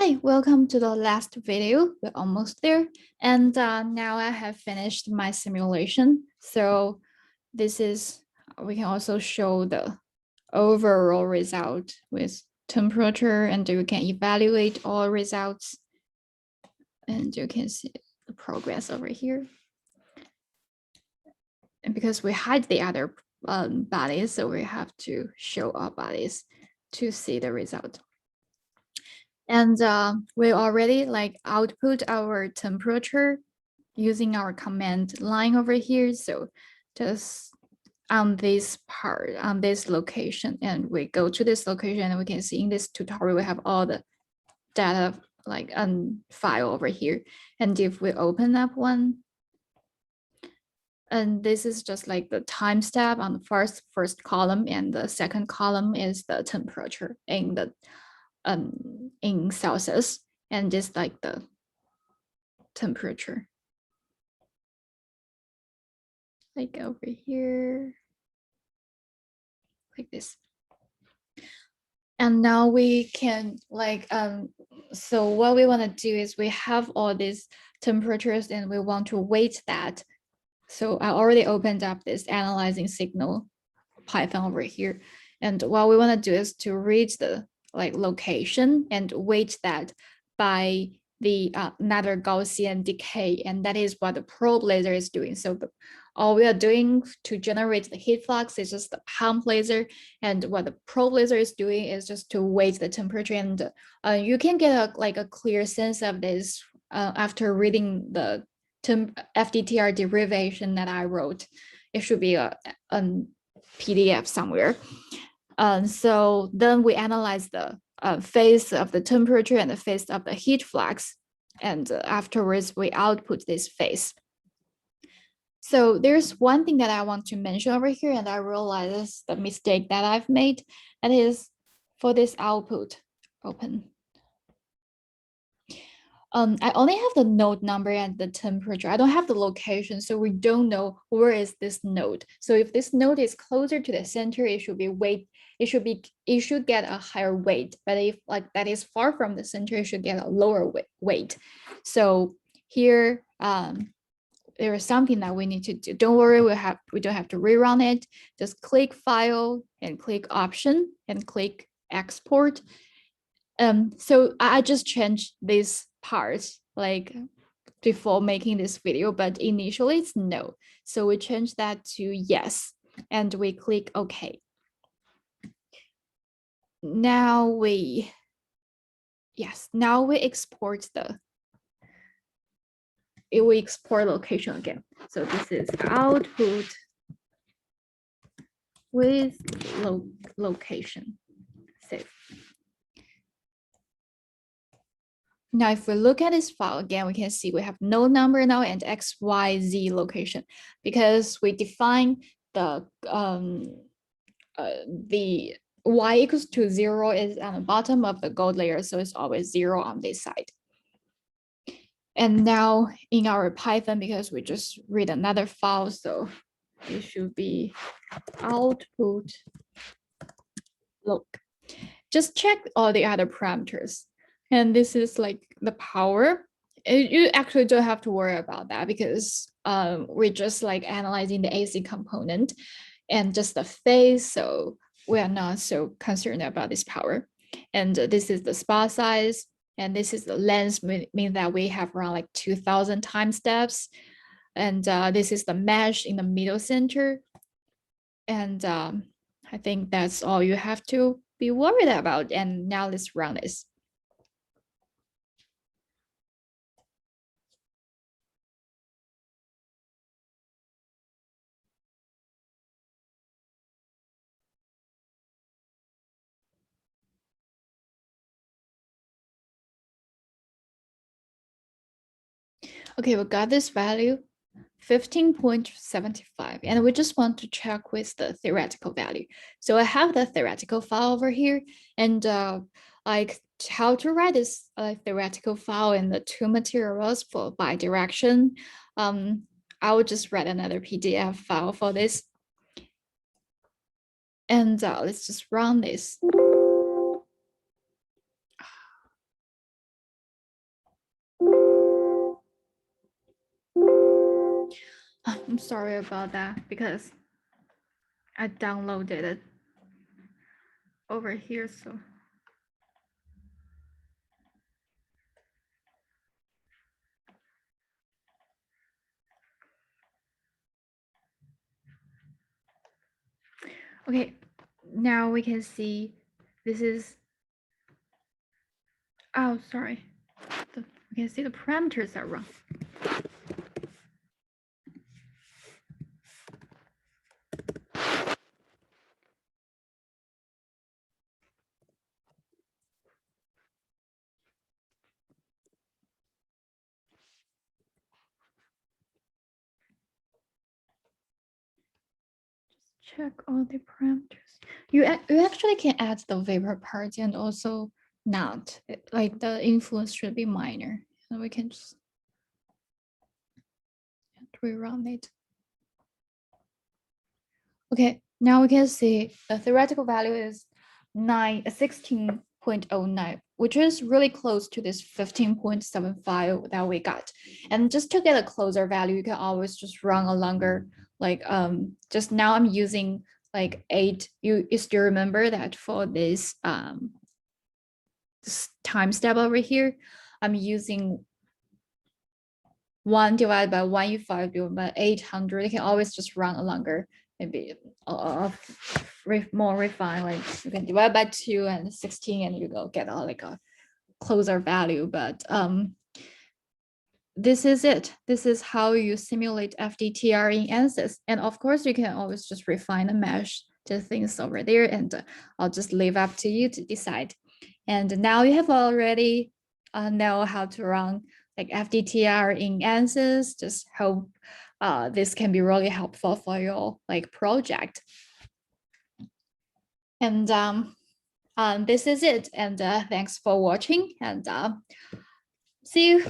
Hi, welcome to the last video. We're almost there. And now I have finished my simulation. So this is, we can also show the overall result with temperature, and you can evaluate all results. And you can see the progress over here. And because we hide the other bodies, so we have to show our bodies to see the result. And we already output our temperature using our command line over here. So just on this part, on this location, and we go to this location, and we can see in this tutorial, we have all the data file over here. And if we open up one, and this is just like the time step on the first column, and the second column is the temperature in the in Celsius, and just like the temperature, like over here, like this. And now we can so what we want to do is we have all these temperatures and we want to weight that. So I already opened up this analyzing signal Python over here. And what we want to do is to read the location and weight that by the another Gaussian decay. And that is what the probe laser is doing. So all we are doing to generate the heat flux is just the pump laser. And what the probe laser is doing is just to weight the temperature. And you can get a clear sense of this after reading the FDTR derivation that I wrote. It should be a PDF somewhere. So then we analyze the phase of the temperature and the phase of the heat flux. And afterwards, we output this phase. So there's one thing that I want to mention over here, and I realize the mistake that I've made. That is for this output, open. I only have the node number and the temperature. I don't have the location, so we don't know where is this node. So if this node is closer to the center, it should be weight. It should get a higher weight. But if that is far from the center, it should get a lower weight. So here, there is something that we need to do. Don't worry, we don't have to rerun it. Just click File and click Option and click Export. So I just changed this part before making this video, but initially it's no. So we change that to yes, and we click OK. Now we export we export location again. So this is output with location. Save. Now, if we look at this file again, we can see we have node number now and XYZ location, because we define the y equals to 0 is on the bottom of the gold layer, so it's always 0 on this side. And now in our Python, because we just read another file, so it should be output look. Just check all the other parameters. And this is like the power. You actually don't have to worry about that, because we're just analyzing the AC component and just the phase. So we are not so concerned about this power. And this is the spot size. And this is the length, means that we have around 2000 time steps. And this is the mesh in the middle center. And I think that's all you have to be worried about. And now let's run this. Okay, we got this value, 15.75, and we just want to check with the theoretical value. So I have the theoretical file over here, and how to write this theoretical file in the two materials for bidirection. I will just write another PDF file for this. And let's just run this. I'm sorry about that because I downloaded it over here. So okay, now we can see this is, oh, sorry. We can see the parameters are wrong. Check all the parameters. You actually can add the vapor part and also not, like the influence should be minor. And we can just rerun it. Okay, now we can see the theoretical value is 16.09, which is really close to this 15.75 that we got. And just to get a closer value, you can always just run a longer, like just now I'm using like 8. You still remember that for this time step over here, I'm using 1 divided by 1e5 divided by 800. You can always just run a longer, maybe more refined, like you can divide by 2 and 16 and you go get like a closer value. But this is it. This is how you simulate FDTR in ANSYS. And of course, you can always just refine the mesh to things over there, and I'll just leave up to you to decide. And now you have already know how to run like FDTR in ANSYS. Just hope this can be really helpful for your like project. And this is it. And thanks for watching, and see you